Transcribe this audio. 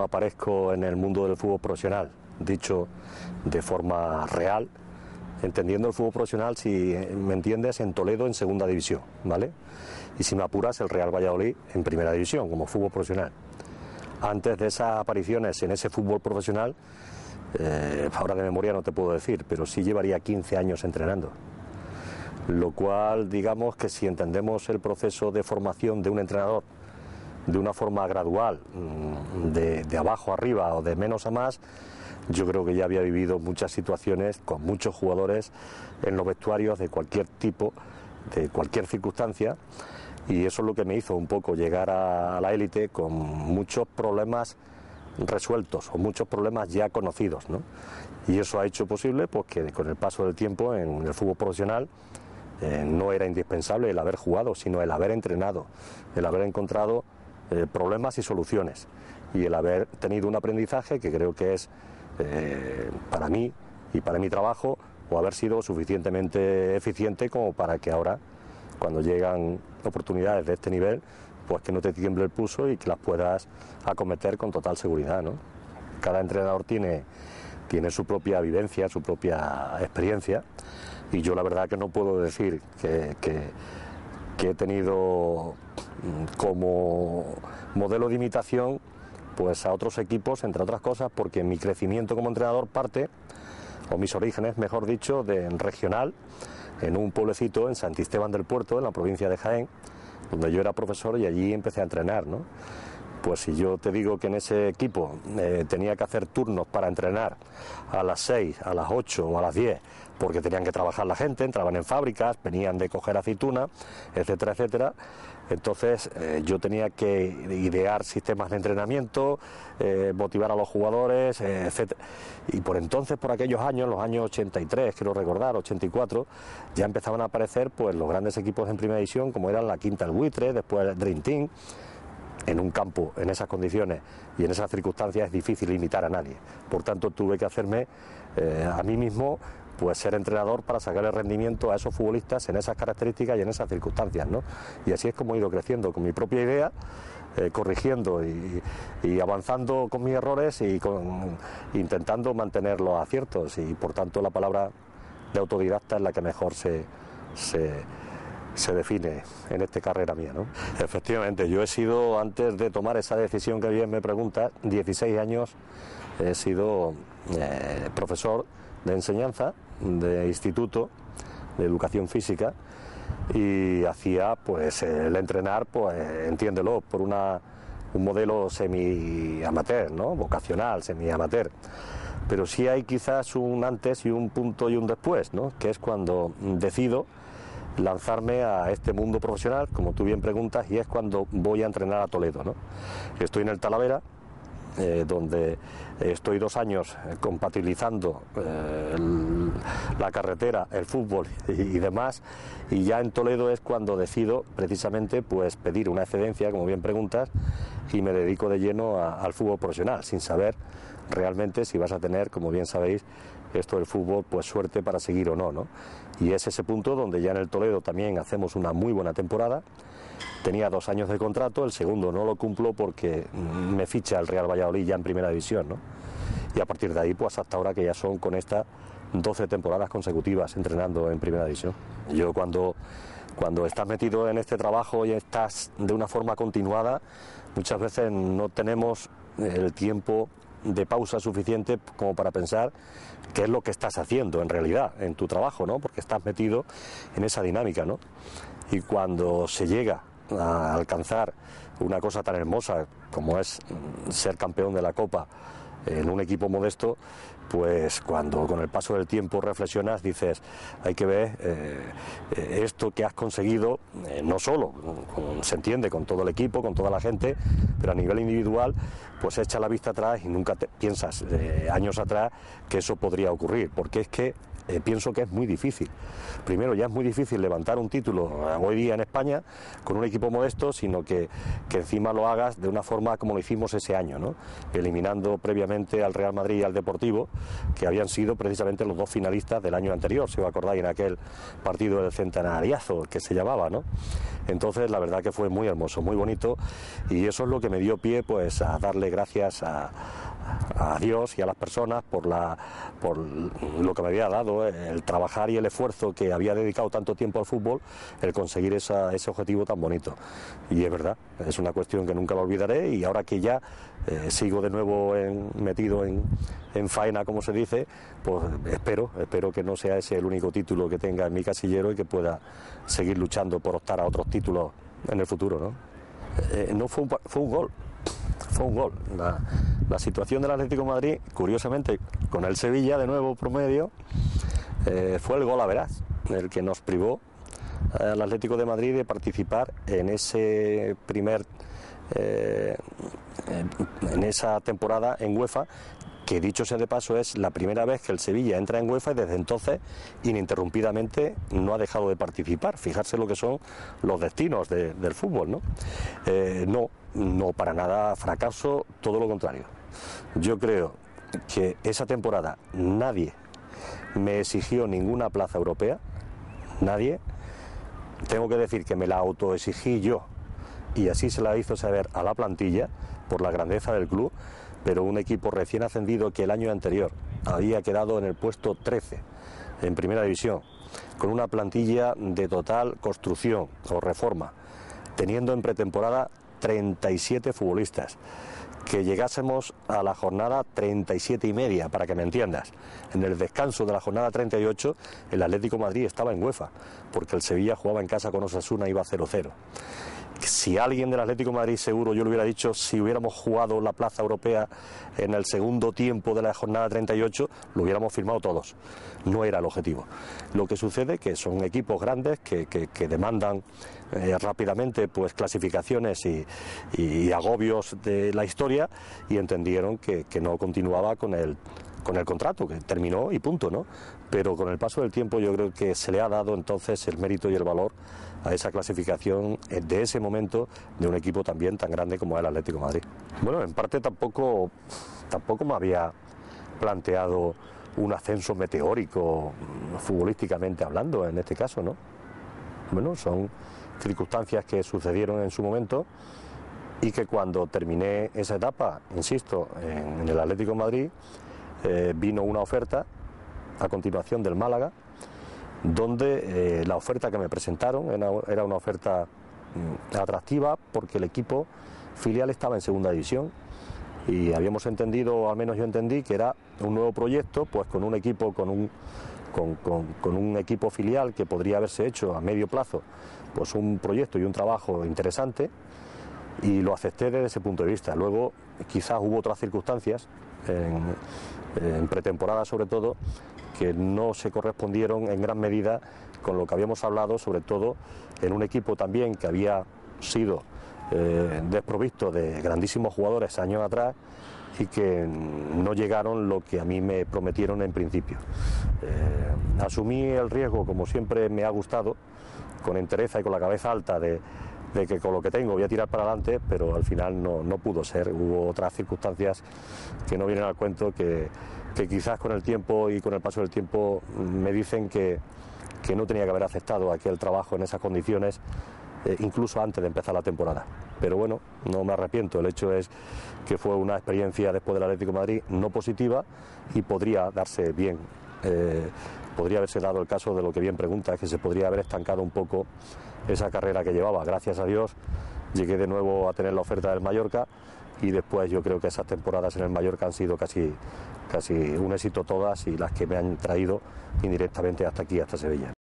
aparezco en el mundo del fútbol profesional, dicho de forma real, entendiendo el fútbol profesional, si me entiendes, en Toledo en segunda división, ¿vale? Y si me apuras, el Real Valladolid en primera división, como fútbol profesional. Antes de esas apariciones en ese fútbol profesional, ahora de memoria no te puedo decir, pero sí llevaría 15 años entrenando. Lo cual, digamos que si entendemos el proceso de formación de un entrenador de una forma gradual, de abajo a arriba o de menos a más, yo creo que ya había vivido muchas situaciones con muchos jugadores en los vestuarios de cualquier tipo, de cualquier circunstancia, y eso es lo que me hizo un poco llegar a la élite con muchos problemas resueltos o muchos problemas ya conocidos, ¿no? Y eso ha hecho posible pues que con el paso del tiempo en el fútbol profesional no era indispensable el haber jugado, sino el haber entrenado, el haber encontrado problemas y soluciones, y el haber tenido un aprendizaje que creo que es para mí y para mi trabajo, o haber sido suficientemente eficiente como para que ahora, cuando llegan oportunidades de este nivel, pues que no te tiemble el pulso y que las puedas acometer con total seguridad, ¿no? Cada entrenador tiene su propia vivencia, su propia experiencia, y yo la verdad que no puedo decir que he tenido como modelo de imitación pues a otros equipos, entre otras cosas, porque mi crecimiento como entrenador parte, o mis orígenes, mejor dicho, de regional, en un pueblecito en Santisteban del Puerto, en la provincia de Jaén, donde yo era profesor, y allí empecé a entrenar, ¿no? Pues si yo te digo que en ese equipo tenía que hacer turnos para entrenar a las 6, a las 8 o a las 10, porque tenían que trabajar la gente, entraban en fábricas, venían de coger aceituna, etcétera, etcétera. Entonces yo tenía que idear sistemas de entrenamiento, motivar a los jugadores, etcétera. Y por entonces, por aquellos años, los años 83, quiero recordar, 84, ya empezaban a aparecer pues los grandes equipos en primera división, como eran la Quinta El Buitre, después el Dream Team. En un campo, en esas condiciones y en esas circunstancias, es difícil imitar a nadie. Por tanto, tuve que hacerme a mí mismo pues ser entrenador para sacarle rendimiento a esos futbolistas en esas características y en esas circunstancias, ¿no? Y así es como he ido creciendo, con mi propia idea, corrigiendo y avanzando con mis errores y intentando mantener los aciertos, y por tanto la palabra de autodidacta es la que mejor se define en esta carrera mía, ¿no? Efectivamente, yo he sido, antes de tomar esa decisión que bien me preguntas, 16 años he sido profesor de enseñanza, de instituto, de educación física, y hacía pues el entrenar, pues entiéndelo, por un modelo semi-amateur, ¿no? Vocacional, semi-amateur. Pero sí hay quizás un antes y un punto y un después, ¿no? Que es cuando decido lanzarme a este mundo profesional, como tú bien preguntas, y es cuando voy a entrenar a Toledo, ¿no? Estoy en el Talavera, donde estoy 2 años compatibilizando la carretera, el fútbol y demás, y ya en Toledo es cuando decido precisamente pues pedir una excedencia, como bien preguntas, y me dedico de lleno al fútbol profesional, sin saber realmente si vas a tener, como bien sabéis, esto del fútbol, pues suerte para seguir o no, ¿no? Y es ese punto donde ya en el Toledo también hacemos una muy buena temporada. Tenía 2 años de contrato, el segundo no lo cumplo porque me ficha el Real Valladolid ya en primera división, ¿no? Y a partir de ahí, pues hasta ahora, que ya son con estas 12 temporadas consecutivas entrenando en primera división. Yo cuando estás metido en este trabajo y estás de una forma continuada, muchas veces no tenemos el tiempo de pausa suficiente como para pensar qué es lo que estás haciendo en realidad en tu trabajo, ¿no? Porque estás metido en esa dinámica, ¿no? Y cuando se llega a alcanzar una cosa tan hermosa como es ser campeón de la Copa en un equipo modesto, pues cuando con el paso del tiempo reflexionas, dices, hay que ver esto que has conseguido, no solo, se entiende, con todo el equipo, con toda la gente, pero a nivel individual, pues echa la vista atrás y nunca piensas años atrás que eso podría ocurrir, porque es que pienso que es muy difícil. Primero, ya es muy difícil levantar un título hoy día en España con un equipo modesto, sino que encima lo hagas de una forma como lo hicimos ese año, ¿no? Eliminando previamente al Real Madrid y al Deportivo, que habían sido precisamente los dos finalistas del año anterior, si os acordáis, en aquel partido del centenariazo que se llamaba, ¿no? Entonces la verdad que fue muy hermoso, muy bonito, y eso es lo que me dio pie pues a darle gracias a Dios y a las personas por lo que me había dado, el trabajar y el esfuerzo que había dedicado tanto tiempo al fútbol, el conseguir ese objetivo tan bonito. Y es verdad, es una cuestión que nunca lo olvidaré, y ahora que ya sigo de nuevo metido en faena, como se dice, pues espero que no sea ese el único título que tenga en mi casillero y que pueda seguir luchando por optar a otros títulos en el futuro, ¿no? No fue un gol. Fue un gol. La situación del Atlético de Madrid, curiosamente, con el Sevilla de nuevo promedio, fue el gol a verás, el que nos privó al Atlético de Madrid de participar en ese en esa temporada en UEFA, que dicho sea de paso es la primera vez que el Sevilla entra en UEFA y desde entonces ininterrumpidamente no ha dejado de participar. Fijarse lo que son los destinos del fútbol, ¿no? No para nada fracaso, todo lo contrario. Yo creo que esa temporada nadie me exigió ninguna plaza europea, nadie. Tengo que decir que me la autoexigí yo, y así se la hizo saber a la plantilla por la grandeza del club, pero un equipo recién ascendido que el año anterior había quedado en el puesto 13 en primera división, con una plantilla de total construcción o reforma, teniendo en pretemporada 37 futbolistas, que llegásemos a la jornada 37 y media, para que me entiendas. En el descanso de la jornada 38, el Atlético de Madrid estaba en UEFA, porque el Sevilla jugaba en casa con Osasuna, iba 0-0. Si alguien del Atlético de Madrid, seguro yo le hubiera dicho, si hubiéramos jugado la plaza europea en el segundo tiempo de la jornada 38, lo hubiéramos firmado todos. No era el objetivo. Lo que sucede es que son equipos grandes que demandan rápidamente pues clasificaciones y agobios de la historia, y entendieron que no continuaba con el contrato, que terminó y punto, ¿no? Pero con el paso del tiempo yo creo que se le ha dado entonces el mérito y el valor a esa clasificación de ese momento de un equipo también tan grande como el Atlético de Madrid. Bueno, en parte tampoco me había planteado un ascenso meteórico futbolísticamente hablando en este caso, ¿no? Bueno, son circunstancias que sucedieron en su momento y que cuando terminé esa etapa, insisto, en el Atlético de Madrid, vino una oferta a continuación del Málaga, donde la oferta que me presentaron era una oferta atractiva, porque el equipo filial estaba en segunda división y habíamos entendido, o al menos yo entendí, que era un nuevo proyecto, pues con un equipo, con un equipo filial que podría haberse hecho a medio plazo, pues un proyecto y un trabajo interesante, y lo acepté desde ese punto de vista. Luego quizás hubo otras circunstancias en pretemporada sobre todo, que no se correspondieron en gran medida con lo que habíamos hablado, sobre todo en un equipo también que había sido desprovisto de grandísimos jugadores años atrás y que no llegaron lo que a mí me prometieron en principio. Asumí el riesgo, como siempre me ha gustado, con entereza y con la cabeza alta de que con lo que tengo voy a tirar para adelante, pero al final no pudo ser. Hubo otras circunstancias que no vienen al cuento, que quizás con el tiempo y con el paso del tiempo me dicen que no tenía que haber aceptado aquel trabajo en esas condiciones, incluso antes de empezar la temporada. Pero bueno, no me arrepiento. El hecho es que fue una experiencia después del Atlético de Madrid no positiva, y podría darse bien. Podría haberse dado el caso de lo que bien pregunta, que se podría haber estancado un poco esa carrera que llevaba. Gracias a Dios llegué de nuevo a tener la oferta del Mallorca, y después yo creo que esas temporadas en el Mallorca han sido casi un éxito todas, y las que me han traído indirectamente hasta aquí, hasta Sevilla.